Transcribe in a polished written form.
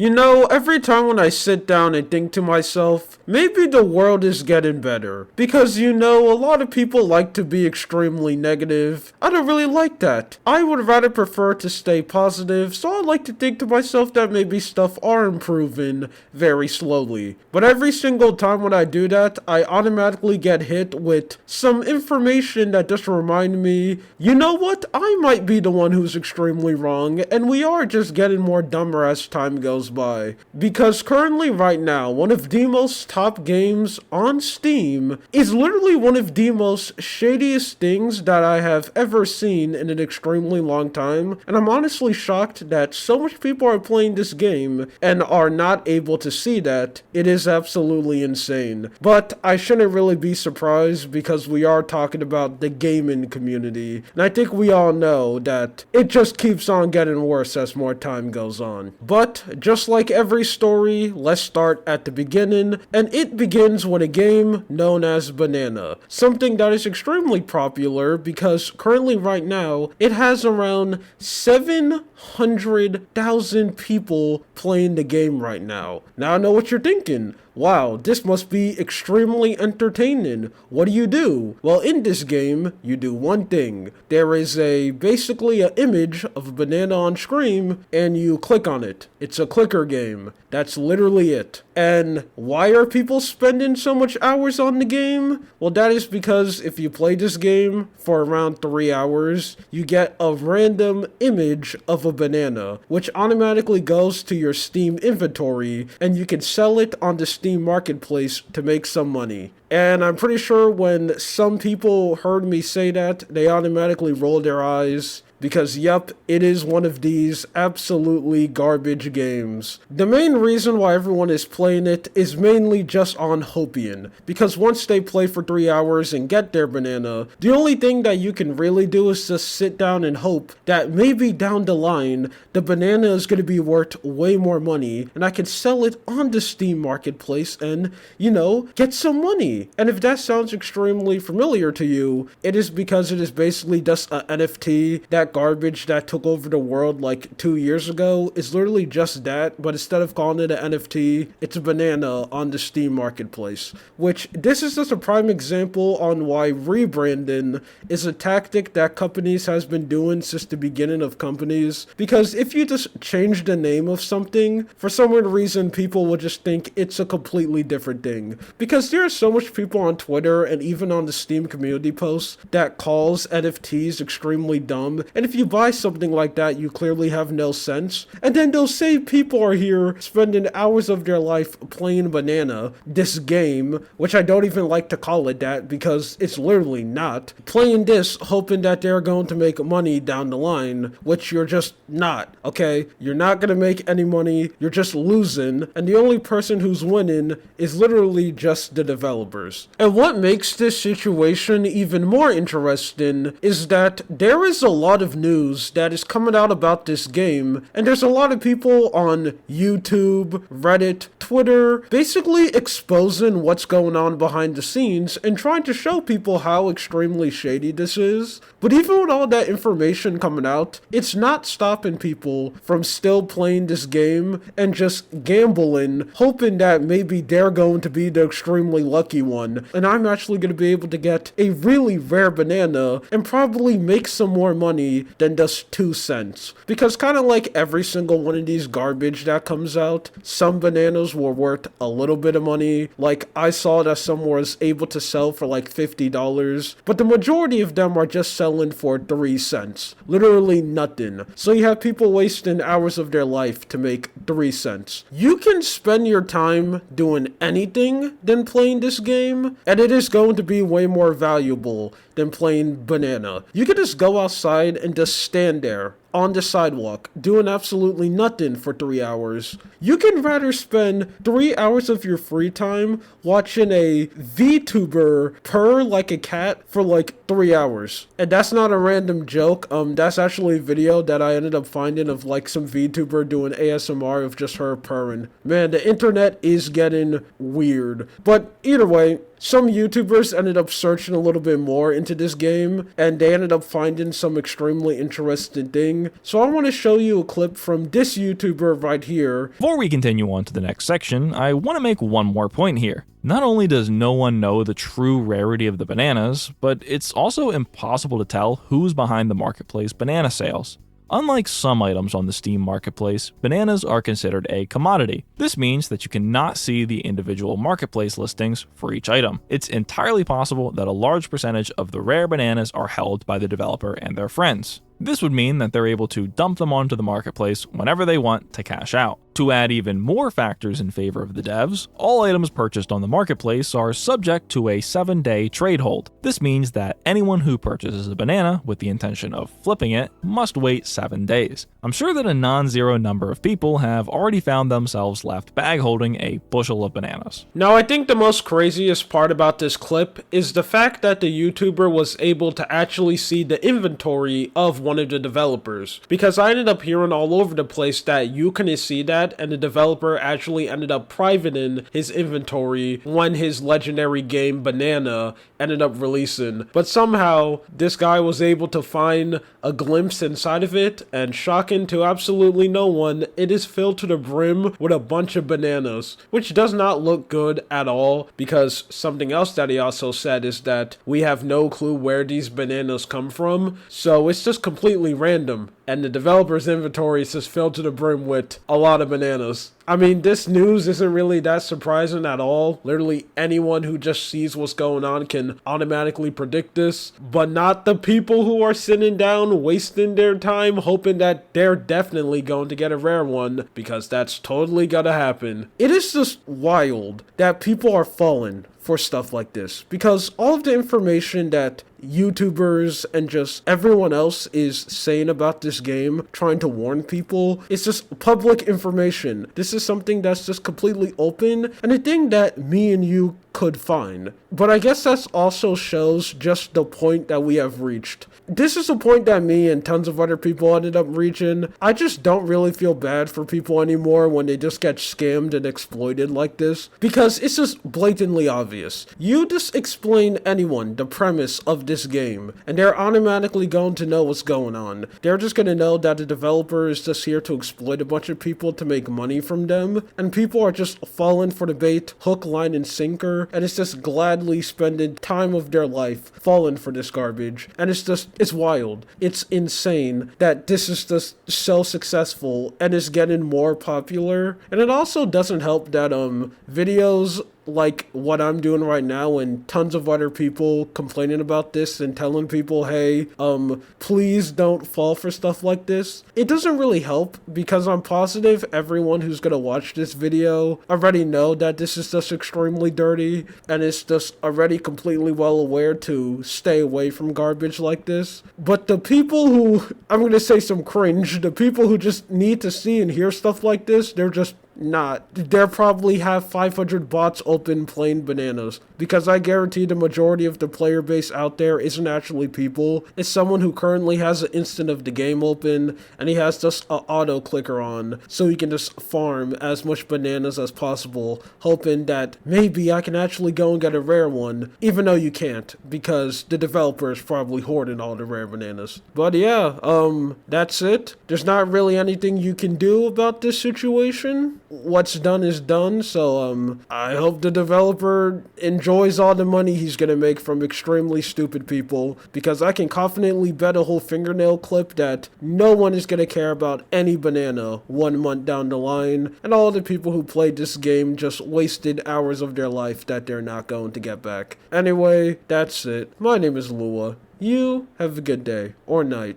You know, every time when I sit down and think to myself, maybe the world is getting better. Because you know, a lot of people like to be extremely negative. I don't really like that. I would rather prefer to stay positive, so I like to think to myself that maybe stuff are improving very slowly. But every single time when I do that, I automatically get hit with some information that just remind me, you know what, I might be the one who's extremely wrong, and we are just getting more dumber as time goes by. Because currently right now, one of the most top games on Steam is literally one of the most shadiest things that I have ever seen in an extremely long time, and I'm honestly shocked that so much people are playing this game and are not able to see that. It is absolutely insane. But I shouldn't really be surprised because we are talking about the gaming community, and I think we all know that it just keeps on getting worse as more time goes on. But just like every story, let's start at the beginning, and it begins with a game known as Banana. Something that is extremely popular because currently right now, it has around 700,000 people playing the game right now. Now I know what you're thinking. Wow, this must be extremely entertaining. What do you do? Well, in this game, you do one thing. There is basically an image of a banana on screen, and you click on it. It's a clicker game. That's literally it. And why are people spending so much hours on the game? Well, that is because if you play this game for around 3 hours, you get a random image of a banana, which automatically goes to your Steam inventory, and you can sell it on the Steam Marketplace to make some money. And I'm pretty sure when some people heard me say that, they automatically rolled their eyes. Because yep, it is one of these absolutely garbage games. The main reason why everyone is playing it is mainly just on hoping. Because once they play for 3 hours and get their banana, the only thing that you can really do is just sit down and hope that maybe down the line, the banana is going to be worth way more money, and I can sell it on the Steam Marketplace and, you know, get some money. And if that sounds extremely familiar to you, it is because it is basically just an NFT. That garbage that took over the world like 2 years ago is literally just that, but instead of calling it an NFT, it's a banana on the Steam Marketplace. Which, this is just a prime example on why rebranding is a tactic that companies has been doing since the beginning of companies. Because if you just change the name of something, for some weird reason people will just think it's a completely different thing. Because there are so much people on Twitter and even on the Steam community posts that calls NFTs extremely dumb, and if you buy something like that, you clearly have no sense. And then they'll say people are here spending hours of their life playing Banana, this game, which I don't even like to call it that because it's literally not. Playing this, hoping that they're going to make money down the line, which you're just not, okay? You're not gonna make any money, you're just losing, and the only person who's winning is literally just the developers. And what makes this situation even more interesting is that there is a lot of news that is coming out about this game, and there's a lot of people on YouTube, Reddit, Twitter, basically exposing what's going on behind the scenes and trying to show people how extremely shady this is. But even with all that information coming out, it's not stopping people from still playing this game and just gambling, hoping that maybe they're going to be the extremely lucky one, and I'm actually going to be able to get a really rare banana and probably make some more money than just 2 cents. Because kind of like every single one of these garbage that comes out, some bananas were worth a little bit of money. Like I saw that some was able to sell for like $50, but the majority of them are just selling for 3 cents. Literally nothing. So you have people wasting hours of their life to make 3 cents. You can spend your time doing anything than playing this game, and it is going to be way more valuable than playing Banana. You can just go outside and just stand there on the sidewalk, doing absolutely nothing for 3 hours. You can rather spend 3 hours of your free time watching a VTuber purr like a cat for like 3 hours. And that's not a random joke. That's actually a video that I ended up finding of like some VTuber doing ASMR of just her purring. Man, the internet is getting weird. But either way, some YouTubers ended up searching a little bit more into this game, and they ended up finding some extremely interesting things thing. So I want to show you a clip from this YouTuber right here. Before we continue on to the next section, I want to make one more point here. Not only does no one know the true rarity of the bananas, but it's also impossible to tell who's behind the marketplace banana sales. Unlike some items on the Steam marketplace, bananas are considered a commodity. This means that you cannot see the individual marketplace listings for each item. It's entirely possible that a large percentage of the rare bananas are held by the developer and their friends. This would mean that they're able to dump them onto the marketplace whenever they want to cash out. To add even more factors in favor of the devs, all items purchased on the marketplace are subject to a 7-day trade hold. This means that anyone who purchases a banana with the intention of flipping it must wait 7 days. I'm sure that a non-zero number of people have already found themselves left bag holding a bushel of bananas. Now, I think the most craziest part about this clip is the fact that the YouTuber was able to actually see the inventory of one of the developers, because I ended up hearing all over the place that you couldn't see that, and the developer actually ended up privating his inventory when his legendary game Banana ended up releasing. But somehow this guy was able to find a glimpse inside of it, and shocking to absolutely no one, it is filled to the brim with a bunch of bananas, which does not look good at all, because something else that he also said is that we have no clue where these bananas come from, so it's just completely random, and the developer's inventory is just filled to the brim with a lot of bananas. I mean, this news isn't really that surprising at all. Literally anyone who just sees what's going on can automatically predict this, but not the people who are sitting down wasting their time hoping that they're definitely going to get a rare one, because that's totally gonna happen. It is just wild that people are falling for stuff like this, because all of the information that YouTubers and just everyone else is saying about this game, trying to warn people, it's just public information. This is something that's just completely open, and a thing that me and you could find. But I guess that also shows just the point that we have reached. This is a point that me and tons of other people ended up reaching. I just don't really feel bad for people anymore when they just get scammed and exploited like this, because it's just blatantly obvious. You just explain anyone the premise of this game, and they're automatically going to know what's going on. They're just going to know that the developer is just here to exploit a bunch of people to make money from them, and people are just falling for the bait, hook, line, and sinker, and it's just gladly spending time of their life falling for this garbage. And it's wild. It's insane that this is just so successful and is getting more popular. And it also doesn't help that videos like what I'm doing right now and tons of other people complaining about this and telling people, hey, please don't fall for stuff like this. It doesn't really help, because I'm positive everyone who's gonna watch this video already know that this is just extremely dirty, and it's just already completely well aware to stay away from garbage like this. But the people who, I'm gonna say some cringe, the people who just need to see and hear stuff like this, they're just not. They probably have 500 bots open playing bananas, because I guarantee the majority of the player base out there isn't actually people. It's someone who currently has an instant of the game open, and he has just an auto clicker on, so he can just farm as much bananas as possible, hoping that maybe I can actually go and get a rare one, even though you can't, because the developer is probably hoarding all the rare bananas. But yeah, that's it. There's not really anything you can do about this situation. What's done is done, so I hope the developer enjoys all the money he's gonna make from extremely stupid people, because I can confidently bet a whole fingernail clip that no one is gonna care about any banana 1 month down the line, and all the people who played this game just wasted hours of their life that they're not going to get back. Anyway, that's it. My name is Lua. You have a good day or night.